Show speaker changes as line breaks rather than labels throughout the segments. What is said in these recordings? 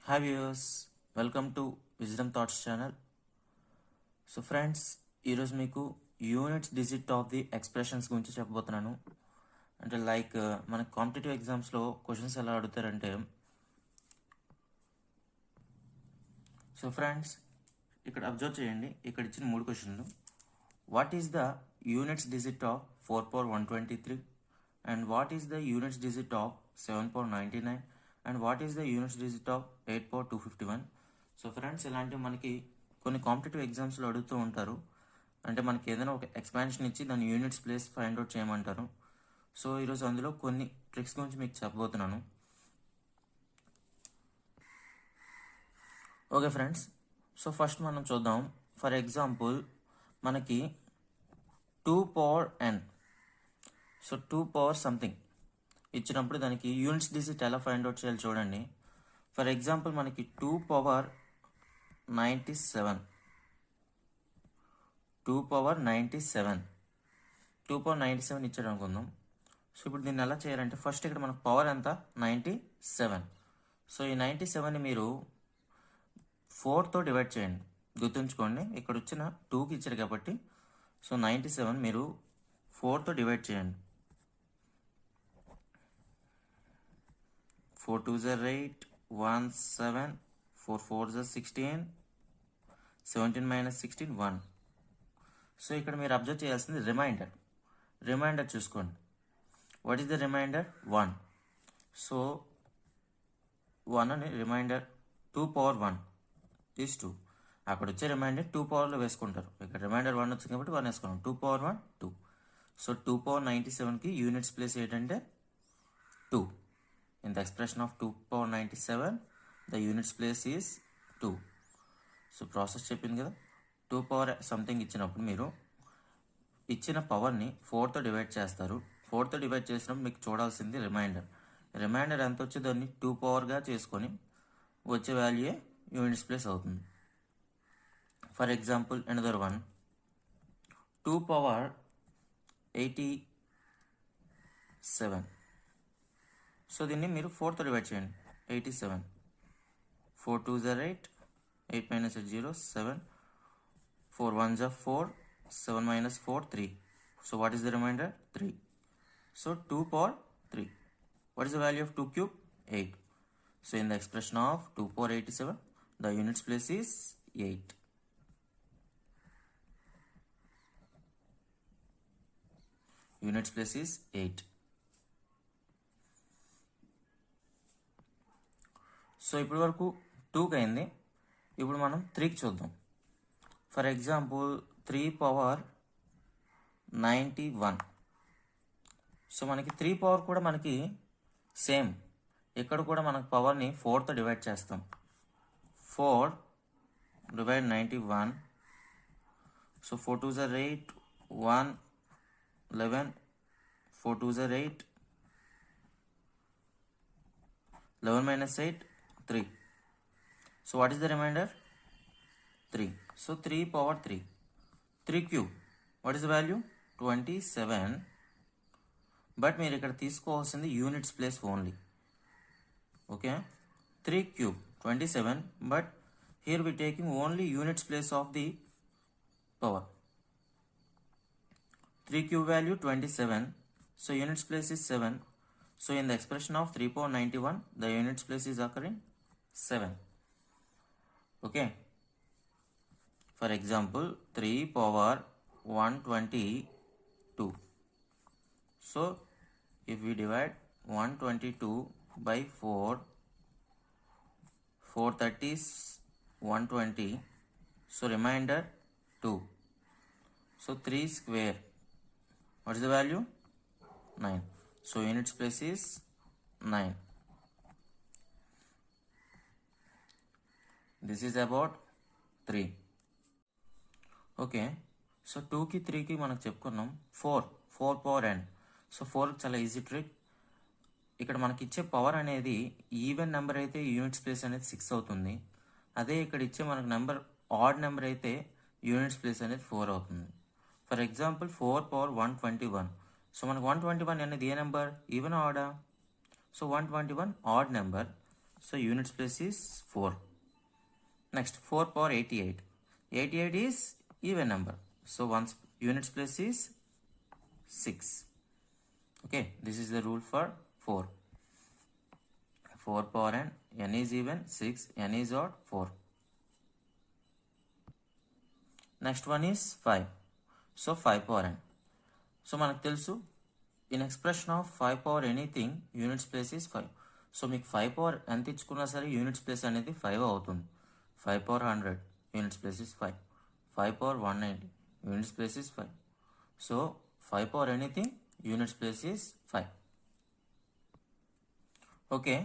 Hi viewers, welcome to Wisdom Thoughts channel. So friends, ఈరోజు మీకు units digit of the expressions గురించి చెప్పబోతున్నాను. అంటే మన కాంపిటేటివ్ ఎగ్జామ్స్లో క్వశ్చన్స్ ఎలా అడుగుతారంటే, సో ఫ్రెండ్స్ ఇక్కడ అబ్జర్వ్ చేయండి. ఇక్కడ ఇచ్చిన 3 క్వశ్చన్లు. What is the units digit of 4 power 123 and what is the units digit of 7 power 99 and what is the units digit of 8 power 251. So friends, ఇలాంటివి మనకి కొన్ని కాంపిటేటివ్ ఎగ్జామ్స్లో అడుగుతూ ఉంటారు. అంటే మనకి ఏదైనా ఒక ఎక్స్పాన్షన్ ఇచ్చి దాని యూనిట్స్ ప్లేస్ ఫైండ్ అవుట్ చేయమంటారు. సో ఈరోజు అందులో కొన్ని ట్రిక్స్ గురించి మీకు చెప్పబోతున్నాను. ఓకే ఫ్రెండ్స్, సో ఫస్ట్ మనం చూద్దాం. ఫర్ ఎగ్జాంపుల్ మనకి 2 power n, so 2 power something ఇచ్చినప్పుడు దానికి యూనిట్స్ డిజిట్ ఎలా ఫైండ్ అవుట్ చేయాలి చూడండి. ఫర్ ఎగ్జాంపుల్ మనకి 2 power 97, 2 power 97, 2 power 97 ఇచ్చాడు అనుకుందాం. సో ఇప్పుడు దీన్ని ఎలా చేయాలంటే, ఫస్ట్ ఇక్కడ మనకు పవర్ ఎంత 97. సో ఈ 97ని మీరు 4తో డివైడ్ చేయండి. గుర్తుంచుకోండి, ఇక్కడ వచ్చిన 2కి ఇచ్చారు కాబట్టి సో 97 మీరు 4తో డివైడ్ చేయండి. 4 2s are 8, 1 7, 4 4s are 16, 17 minus 16 1. So ఇక్కడ మీరు అబ్జర్వ్ చేయాల్సింది రిమైండర్ చూసుకోండి. What is the reminder? 1. So 1 అని రిమైండర్. 2 power 1 is 2. అక్కడ వచ్చే రిమైండర్ 2 powerలో వేసుకుంటారు. ఇక్కడ రిమైండర్ 1 వచ్చింది కాబట్టి 1 వేసుకున్నాం. 2 power 1 2. సో 2 power 97కి యూనిట్స్ ప్లేస్ ఏంటంటే 2. In the expression of 2 power 97, the units place is 2. So process చెప్పింది కదా. 2 power సంథింగ్ ఇచ్చినప్పుడు మీరు ఇచ్చిన పవర్ని 4తో డివైడ్ చేస్తారు. 4తో డివైడ్ చేసినప్పుడు మీకు చూడాల్సింది రిమైండర్ ఎంత వచ్చి దాన్ని 2 powerగా చేసుకొని వచ్చే వాల్యూయే యూనిట్స్ ప్లేస్ అవుతుంది. For example another one, 2 power 87. So దీన్ని మీరు 4తో డివైడ్ చేయండి. 87, 4 2s are 8, 8 minus 8 0, 7, 4 1s are 4, 7 minus 4 3. So what is the remainder? 3. So 2 power 3. What is the value of 2 cube? 8. So in the expression of 2 power 87, the units place is 8. Units place is 8. So ఇప్పటి వరకు 2కి అయింది. ఇప్పుడు మనం 3కి చూద్దాం. For example 3 power 91. So మనకి 3 power కూడా మనకి సేమ్. ఇక్కడ కూడా మనకు పవర్ని 4తో డివైడ్ చేస్తాం. 4 divide 91. So 4 2s are 8, 1 11, 4 2s are 8, 11 minus 8 3. So what is the remainder? 3. So 3 power 3. 3 cube. What is the value? 27. But మీరు ఇక్కడ తీసుకోవాల్సింది units place only. Okay, 3 cube 27. But here we taking only units place of the power. 3 cube value 27. So units place is 7. So in the expression of 3 power 91, the units place is occurring 7. Okay. For example, 3 power 122. So if we divide 122 by 4, 430 is 120. So remainder 2. So 3 square. What is the value? 9. So units place is 9. This is about 3. Okay, so 2కి 3కి మనకు చెప్పుకున్నాం. 4 power n. So 4 చాలా easy trick. ఇక్కడ మనకి ఇచ్చే power అనేది even number అయితే యూనిట్స్ ప్లేస్ అనేది 6 అవుతుంది. అదే ఇక్కడ ఇచ్చే మనకు నెంబర్ ఆడ్ నెంబర్ అయితే యూనిట్స్ ప్లేస్ అనేది 4 అవుతుంది. For example 4 power 121. సో మనకు 121 అనేది ఏ నెంబర్? ఈవెన్ ఆడా? So 121 odd number. So units place is 4. Next 4 power 88. 88 is even number. So once units place is 6. Okay, this is the rule for 4. 4 power n is even, 6, n is odd, 4. Next one is 5. So 5 power n. So మనకు తెలుసు in expression of 5 power anything units place is 5. So మీకు 5 power ఎంత ఇచ్చుకున్నా సరే units place అనేది 5 అవుతుంది. 5 power 100 units place is 5. 5 power 190 units place is 5. So 5 power anything units place is 5. Okay,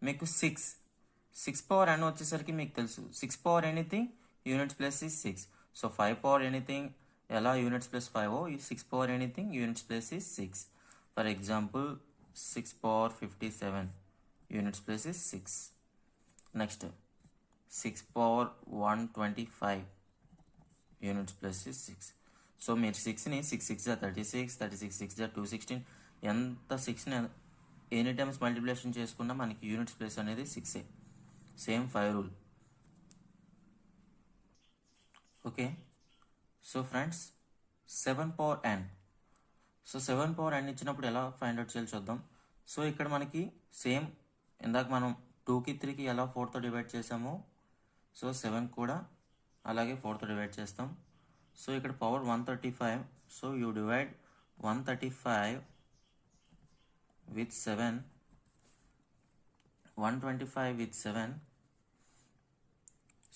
మీకు 6 power n వచ్చేసరికి మీకు తెలుసు 6 power anything units place is 6. So 5 power anything ఎలా యూనిట్స్ ప్లస్ 5 ఈ 6 power anything units place is 6. For example 6 power 57 units place is 6. Next 6 power 125 units place is 6. So మీరు 6ని 6 6 36, 36 6 216 ఎంత 6ని any times multiplication చేసుకున్నా మనకి units place అనేది 6. Same 5 rule. Okay, so friends 7 power n. So 7 power n ఇచ్చినప్పుడు ఎలా find out చేయాలి చూద్దాం. So ఇక్కడ మనకి సేమ్ ఇందాక మనం 2కి 3కి ఎలా 4తో డివైడ్ చేసామో సో 7 కూడా అలాగే 4తో డివైడ్ చేస్తాం. సో ఇక్కడ power 135. So you divide 135 with 7. 125 with 7.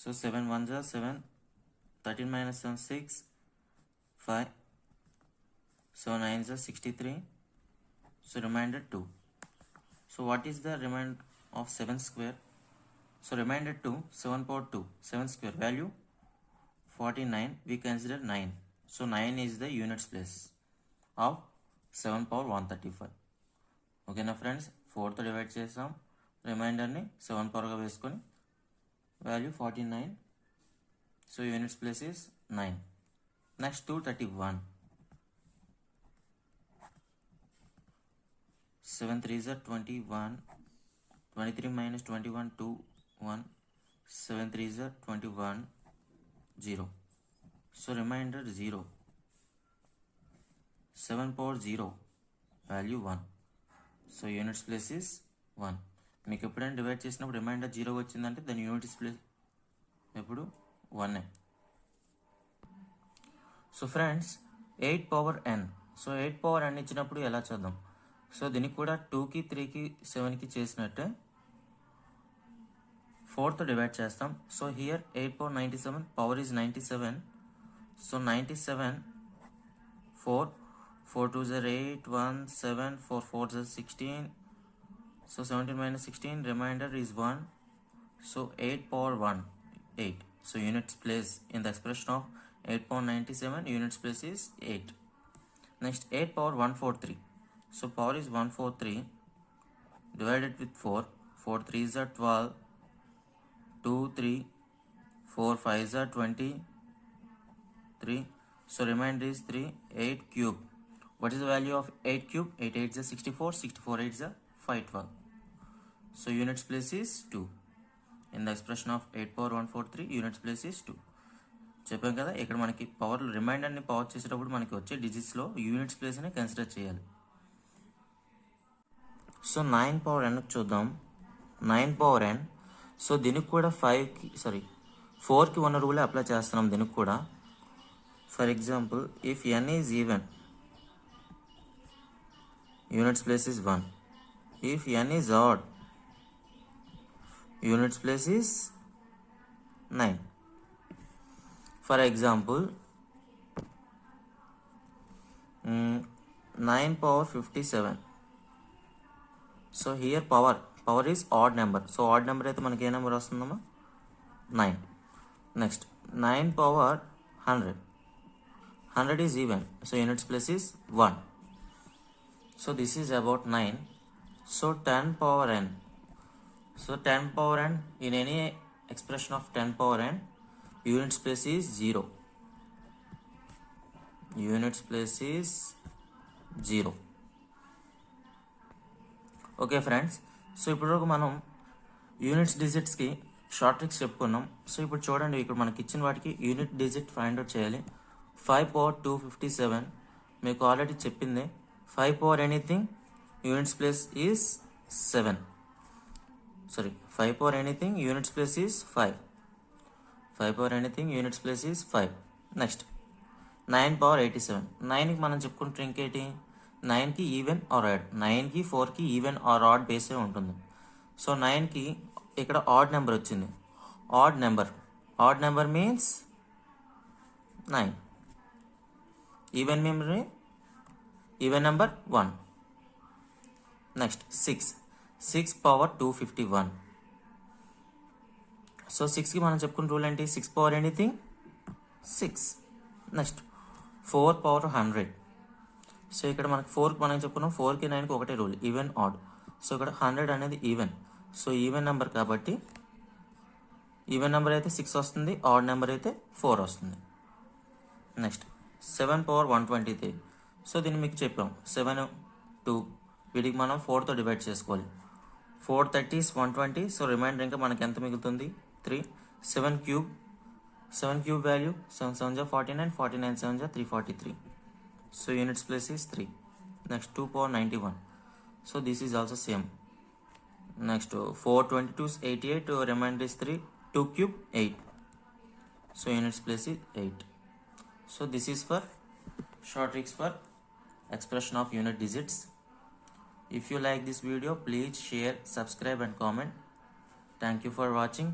So 7 1s are 7. 13 minus 7 6. 5. So 9s are 63. So remainder 2. So what is the remainder of 7 square? So remainder 2. 7 power 2. 7 square value 49. We consider 9. So 9 is the units place of 7 power 135. ఓకేనా friends, 4తో divide చేసాం, రిమైండర్ని 7 పవర్గా వేసుకొని value 49. So units place is 9. Next 231. 7 3s are 21. 23 minus 21 2 1. 7 3s are 21 0. So reminder 0. 7 power 0 value 1. So units place is 1. మీకు ఎప్పుడైనా divide చేసినప్పుడు reminder 0 వచ్చిందంటే దాని units place ఎప్పుడు 1. So friends 8 power n. So 8 power n ఇచ్చినప్పుడు ఎలా చూద్దాం. సో దీనికి కూడా 2కి 3కి 7కి చేసినట్టే 4తో డివైడ్ చేస్తాం. So here 8 power 97 power is 97. So 97 4 4 2s are 8 1 7 4 4s are 16. So 17 minus 16 remainder is 1. So 8 power 1 8. So units place in the expression of 8 power 97 units place is 8. Next 8 power 143. So power is 143 divided with 4. 4 3s are 12. 2 3 4 5s are 23. So remainder is 3. 8 cube. What is the value of 8 cube? 8 8s are 64. 64 8s are 512. So units place is 2. In the expression of 8 power 143 units place is 2. చెప్పాం కదా, ఇక్కడ మనకి power రిమైండర్ని power చేసేటప్పుడు మనకి వచ్చే డిజిట్స్లో units ప్లేస్ని consider చేయాలి. So 9 power n చూద్దాం. 9 పవర్ n. సో దీనికి కూడా 4కి ఉన్న రూలే అప్లై చేస్తున్నాం దీనికి కూడా. For example if n is even units place is 1. If n is odd units place is 9. For example 9 power 57. So here power is odd number. So odd number అయితే మనకి ఏ number వస్తుందమ్మా 9. Next 9 power 100. 100 is even. So units place is 1. So this is about 9. So 10 power n. So 10 power n in any expression of 10 power n units place is 0. Units place is 0. Okay friends. So ఇప్పుడు మనం units డిజిట్స్కి short tricks చెప్పుకున్నాం. So ఇప్పుడు చూడండి, ఇక్కడ మనకి ఇచ్చిన వాటికి unit digit find out చేయాలి. 5 పవర్ 257 మీకు ఆల్రెడీ చెప్పింది. 5 power anything units place is 7. Sorry, 5 power anything units place is 5. 5 power anything units place is 5. Next 9 power 87. 9కి మనం చెప్పుకుంటే ఇంకేంటి, 9కి ఈవెన్ ఆర్ ఆడ్, 9కి 4కి ఈవెన్ ఆర్ ఆడ్ బేసే ఉంటుంది. సో 9కి ఇక్కడ ఆడ్ నెంబర్ వచ్చింది. Odd number means 9. Even number 1. Next 6 power 251. So 6కి మనం చెప్పుకున్న రూల్ ఏంటి, 6 power anything 6. Next 4 power 100. So ఇక్కడ మనకి 4కి మనం చెప్పుకున్నాం, 4కి 9కి ఒకటే రూల్, ఈవెన్ ఆడ్. సో ఇక్కడ 100 అనేది ఈవెన్. సో ఈవెన్ నెంబర్ కాబట్టి ఈవెన్ నెంబర్ అయితే 6 వస్తుంది, ఆడ్ నెంబర్ అయితే 4 వస్తుంది. Next 7 power 123. సో దీన్ని మీకు చెప్పాం, 7 2 వీటికి మనం 4తో డివైడ్ చేసుకోవాలి. 4 30s 120. సో రిమైండర్ ఇంకా మనకి ఎంత మిగులుతుంది, 3. 7 cube value 7 7 49, 49 7 343. So units place is 3. Next 2 power 91. So this is also same. Next 4 22s 88, remainder is 3. 2 cube 8. So units place is 8. So this is for short tricks for expression of unit digits. If you like this video, please share, subscribe and comment. Thank you for watching.